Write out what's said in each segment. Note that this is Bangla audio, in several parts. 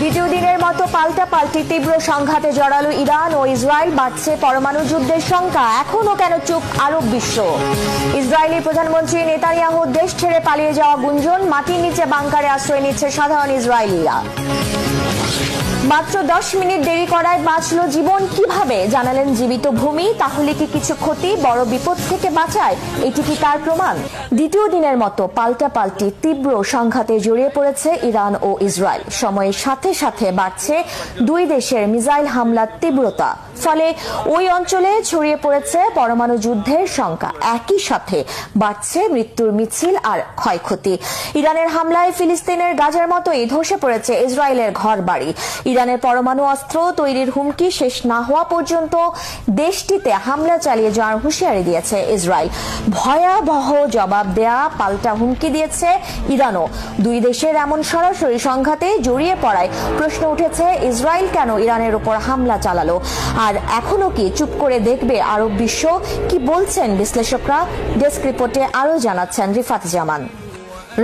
দ্বিতীয় দিনের মতো পাল্টাপাল্টি তীব্র সংঘাতে জড়ালো ইরান ও ইসরায়েল। বাড়ছে পরমাণু যুদ্ধের শঙ্কা। এখনো কেন চুপ আরব বিশ্ব? ইসরায়েলি প্রধানমন্ত্রী নেতানিয়াহু দেশ ছেড়ে পালিয়ে যাওয়া গুঞ্জন। মাটির নিচে বাংকারে আশ্রয় নিচ্ছে সাধারণ ইসরায়েলিরা। মাত্র 10 মিনিট দেরি করায় বাঁচল জীবন কিভাবে, জানালেন জীবিত ভূমি। তাহলে কি কিছু ক্ষতি বড় বিপদ থেকে বাঁচায়? এটি কি তার প্রমাণ? দ্বিতীয় দিনের মতো পাল্টাপাল্টি তীব্র সংঘাতে জড়িয়ে পড়েছে ইরান ও ইসরায়েল। সময়ের সাথে সাথে বাড়ছে দুই দেশের মিসাইল হামলার তীব্রতা। ফলে ওই অঞ্চলে ছড়িয়ে পড়েছে পরমাণু যুদ্ধের শঙ্কা। একই সাথে বাড়ছে মৃত্যুর মিছিল আর ক্ষয়ক্ষতি। ইরানের হামলায় ফিলিস্তিনের গাজার মতোই ধসে পড়েছে ইসরায়েলের ঘরবাড়ি। ইরানের পরমাণু অস্ত্র তৈরির হুমকি শেষ না হওয়া পর্যন্ত দেশটিতে হামলা চালিয়ে যাওয়ার হুঁশিয়ারি দিয়েছে ইসরায়েল। ভয়াবহ জবাব দেয়া পাল্টা হুমকি দিয়েছে ইরানও। দুই দেশের এমন সরাসরি সংঘাতে জড়িয়ে পড়ায় প্রশ্ন উঠেছে, ইসরায়েল কেন ইরানের উপর হামলা চালালো? আর এখনো কি চুপ করে দেখবে আরব বিশ্ব? কি বলছেন বিশ্লেষকরা? ডেস্ক রিপোর্টে আরো জানাচ্ছেন রিফাত জামান।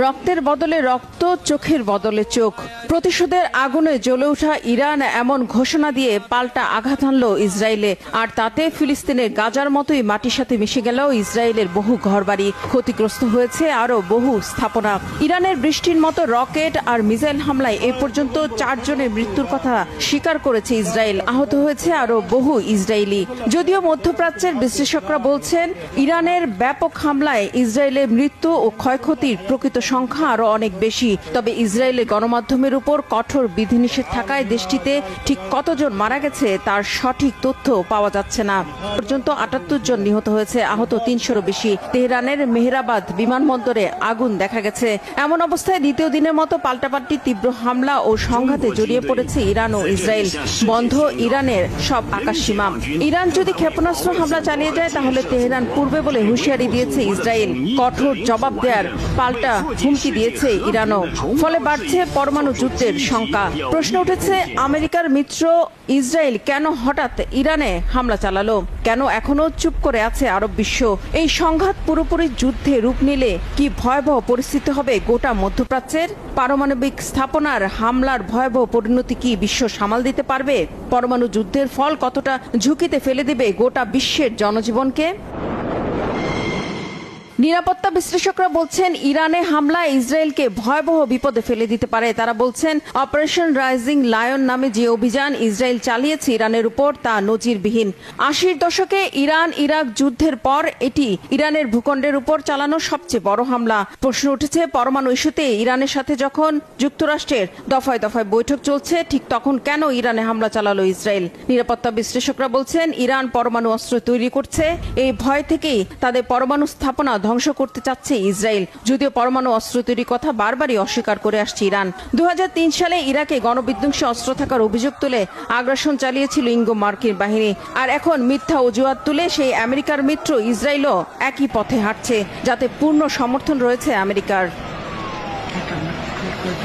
রক্তের বদলে রক্ত, চোখের বদলে চোখ। প্রতিশোধের আগুনে জ্বলে ওঠা ইরান এমন ঘোষণা দিয়ে পাল্টা আঘাত হানল ইসরায়েলে। আর তাতে ফিলিস্তিনের গাজার মতোই মাটির সাথে মিশে গেল ইসরায়েলের বহু ঘরবাড়ি। ক্ষতিগ্রস্ত হয়েছে আরো বহু স্থাপনা। ইরানের বৃষ্টির মতো রকেট আর মিসাইল হামলায় এ পর্যন্ত 4 জনের মৃত্যুর কথা স্বীকার করেছে ইসরায়েল। আহত হয়েছে আরো বহু ইসরায়েলি। যদিও মধ্যপ্রাচ্যের বিশ্লেষকরা বলছেন, ইরানের ব্যাপক হামলায় ইসরায়েলের মৃত্যু ও ক্ষয়ক্ষতির প্রকৃত সংখ্যা আরো অনেক বেশি। তবে ইসরায়েলের গণমাধ্যমের উপর কঠোর বিধিনিষেধ থাকায় দেশটিতে ঠিক কতজন মারা গেছে তার সঠিক তথ্য পাওয়া যাচ্ছে না। পর্যন্ত 78 জন নিহত হয়েছে, আহত 300-এরও বেশি। তেহরানের মেহরাবাদ বিমানবন্দরে আগুন দেখা গেছে। এমন অবস্থায় দ্বিতীয় দিনের মতো পাল্টাপাল্টি তীব্র হামলা ও সংঘাতে জড়িয়ে পড়েছে ইরান ও ইসরায়েল। বন্ধ ইরানের সব আকাশসীমা। ইরান যদি ক্ষেপণাস্ত্র হামলা চালিয়ে যায় তাহলে তেহরান পূর্বে বলে হুঁশিয়ারি দিয়েছে ইসরায়েল। কঠোর জবাব দেওয়ার পাল্টা হুমকি দিয়েছে ইরানও। ফলে বাড়ছে পরমাণু যুদ্ধের শঙ্কা। প্রশ্ন উঠেছে, আমেরিকার মিত্র ইসরায়েল কেন হঠাৎ ইরানে হামলা চালালো? কেন এখনো চুপ করে আছে আরব বিশ্ব? এই সংঘাত পুরোপুরি যুদ্ধে রূপ নিলে কি ভয়াবহ পরিস্থিতি হবে গোটা মধ্যপ্রাচ্যের? পারমাণবিক স্থাপনার হামলার ভয়াবহ পরিণতি কি বিশ্ব সামাল দিতে পারবে? পরমাণু যুদ্ধের ফল কতটা ঝুঁকিতে ফেলে দেবে গোটা বিশ্বের জনজীবনকে? নিরাপত্তা বিশ্লেষকরা বলছেন, ইরানে হামলা ইসরায়েলকে ভয়াবহ বিপদে ফেলে দিতে পারে। তারা বলছেন, অপারেশন রাইজিং লায়ন নামে যে অভিযান ইসরায়েল চালিয়েছে ইরানের উপর তা নজিরবিহীন। 80-র দশকে ইরান ইরাক যুদ্ধের পর এটি ইরানের ভূখণ্ডের উপর চালানো সবচেয়ে বড় হামলা। প্রশ্ন উঠেছে, পরমাণু ইস্যুতে ইরানের সাথে যখন যুক্তরাষ্ট্রের দফায় দফায় বৈঠক চলছে, ঠিক তখন কেন ইরানে হামলা চালালো ইসরায়েল? নিরাপত্তা বিশ্লেষকরা বলছেন, ইরান পরমাণু অস্ত্র তৈরি করছে। এই ভয় থেকেই তাদের পরমাণু স্থাপনা ধ্বংস করতে চাচ্ছে ইসরায়েল। যদিও পরমাণু অস্ত্র তৈরির কথা বারবারই অস্বীকার করে আসছে ইরান। 2003 সালে ইরাকে গণবিধ্বংসী অস্ত্র থাকার অভিযোগ তুলে আগ্রাসন চালিয়েছিল ইঙ্গো মার্কিন বাহিনী। আর এখন মিথ্যা অজুহাত তুলে সেই আমেরিকার মিত্র ইসরায়েলও একই পথে হাঁটছে, যাতে পূর্ণ সমর্থন রয়েছে আমেরিকার।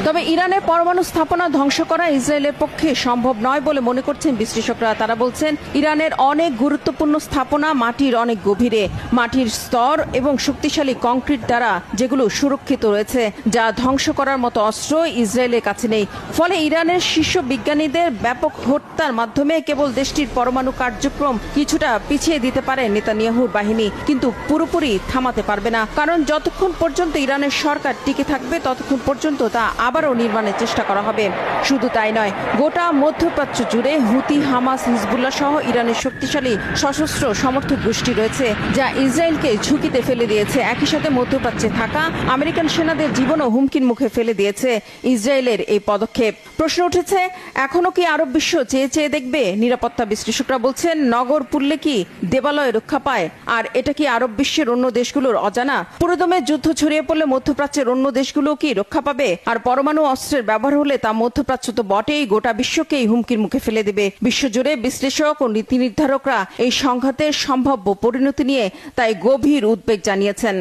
তবে ইরানের পরমাণু স্থাপনা ধ্বংস করা ইসরায়েলের পক্ষে সম্ভব নয় বলে মনে করছেন বিশ্লেষকরা। তারা বলছেন, ইরানের অনেক গুরুত্বপূর্ণ স্থাপনা মাটির অনেক গভীরে, মাটির স্তর এবং শক্তিশালী কংক্রিট দ্বারা যেগুলো সুরক্ষিত রয়েছে, যা ধ্বংস করার মতো অস্ত্র ইসরায়েলের কাছে নেই। ফলে ইরানের শীর্ষ বিজ্ঞানীদের ব্যাপক হত্যার মাধ্যমে কেবল দেশটির পরমাণু কার্যক্রম কিছুটা পিছিয়ে দিতে পারে নেতানিয়াহুর বাহিনী, কিন্তু পুরোপুরি থামাতে পারবে না। কারণ যতক্ষণ পর্যন্ত ইরানের সরকার টিকে থাকবে ততক্ষণ পর্যন্ত তা আবারও নির্মাণের চেষ্টা করা হবে। শুধু তাই নয়, গোটা মধ্যপ্রাচ্য জুড়ে হুতি, হামাস, হিজবুল্লাহ সহ ইরানের শক্তিশালী সশস্ত্র সমর্থক গোষ্ঠী রয়েছে, যা ইসরায়েলকে ঝুঁকিতে ফেলে দিয়েছে। একই সাথে মধ্যপ্রাচ্যে থাকা আমেরিকান সেনাদের জীবনও হুমকির মুখে ফেলে দিয়েছে ইসরায়েলের এই পদক্ষেপ। প্রশ্ন উঠেছে, এখনো কি আরব বিশ্ব চেয়ে চেয়ে দেখবে? নিরাপত্তা বিশ্লেষকরা বলছেন, নগর পুড়লে কি দেবালয় রক্ষা পায়? আর এটা কি আরব বিশ্বের অন্য দেশগুলোর অজানা? পুরোদমে যুদ্ধ ছড়িয়ে পড়লে মধ্যপ্রাচ্যের অন্য দেশগুলো কি রক্ষা পাবে? আর পরমাণু অস্ত্রের ব্যবহার হলে তা মধ্যপ্রাচ্য তো বটেই, গোটা বিশ্বকেই হুমকির মুখে ফেলে দেবে। বিশ্বজুড়ে বিশ্লেষক ও নীতি নির্ধারকরা এই সংঘাতের সম্ভাব্য পরিণতি নিয়ে তাই গভীর উদ্বেগ জানিয়েছেন।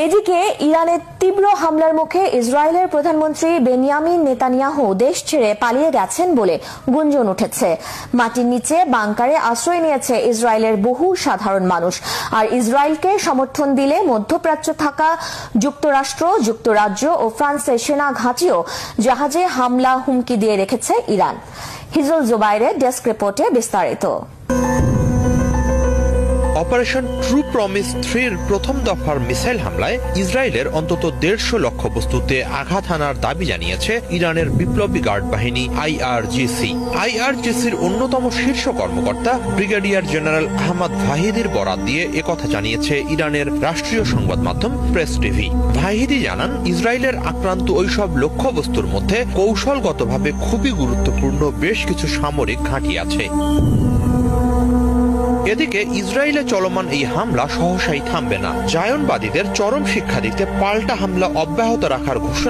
এদিকে ইরানের তীব্র হামলার মুখে ইসরায়েলের প্রধানমন্ত্রী বেনিয়ামিন নেতানিয়াহু দেশ ছেড়ে পালিয়ে গেছেন বলে গুঞ্জন উঠেছে। মাটির নিচে বাংকারে আশ্রয় নিয়েছে ইসরায়েলের বহু সাধারণ মানুষ। আর ইসরায়েলকে সমর্থন দিলে মধ্যপ্রাচ্য থাকা যুক্তরাষ্ট্র, যুক্তরাজ্য ও ফ্রান্সের সেনা ঘাঁটি ঘাঁটিও জাহাজে হামলা হুমকি দিয়ে রেখেছে ইরান। হিজল জুবাইরের ডেস্ক রিপোর্টে বিস্তারিত। অপারেশন ট্রু প্রমিস 3-র প্রথম দফার মিসাইল হামলায় ইসরায়েলের অন্তত 150 লক্ষ্যবস্তুতে আঘাত হানার দাবি জানিয়েছে ইরানের বিপ্লবী গার্ড বাহিনী আইআরজিসি। আইআরজিসির অন্যতম শীর্ষ কর্মকর্তা ব্রিগেডিয়ার জেনারেল আহমদ ভাহিদির বরাত দিয়ে একথা জানিয়েছে ইরানের রাষ্ট্রীয় সংবাদ মাধ্যম প্রেস টিভি। ভাহিদি জানান, ইসরায়েলের আক্রান্ত ওইসব লক্ষ্যবস্তুর মধ্যে কৌশলগতভাবে খুবই গুরুত্বপূর্ণ বেশ কিছু সামরিক ঘাঁটি আছে। এদিকে ইসরায়েলে চলমান এই হামলা সহসাই থামবে না। জায়নবাদীদের চরম শিক্ষা দিতে পাল্টা হামলা অব্যাহত রাখার ঘোষণা